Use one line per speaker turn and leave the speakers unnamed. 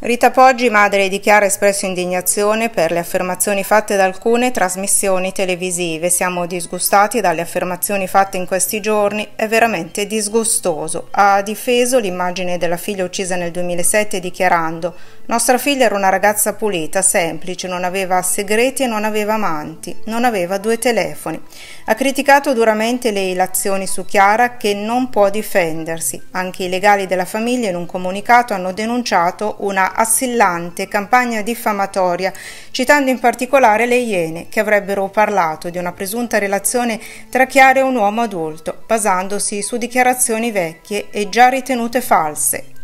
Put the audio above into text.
Rita Poggi, madre di Chiara, ha espresso indignazione per le affermazioni fatte da alcune trasmissioni televisive. Siamo disgustati dalle affermazioni fatte in questi giorni, è veramente disgustoso. Ha difeso l'immagine della figlia uccisa nel 2007 dichiarando: nostra figlia era una ragazza pulita, semplice, non aveva segreti e non aveva amanti, non aveva 2 telefoni. Ha criticato duramente le ilazioni su Chiara, che non può difendersi. Anche i legali della famiglia in un comunicato hanno denunciato una assillante campagna diffamatoria, citando in particolare le Iene, che avrebbero parlato di una presunta relazione tra Chiara e un uomo adulto, basandosi su dichiarazioni vecchie e già ritenute false.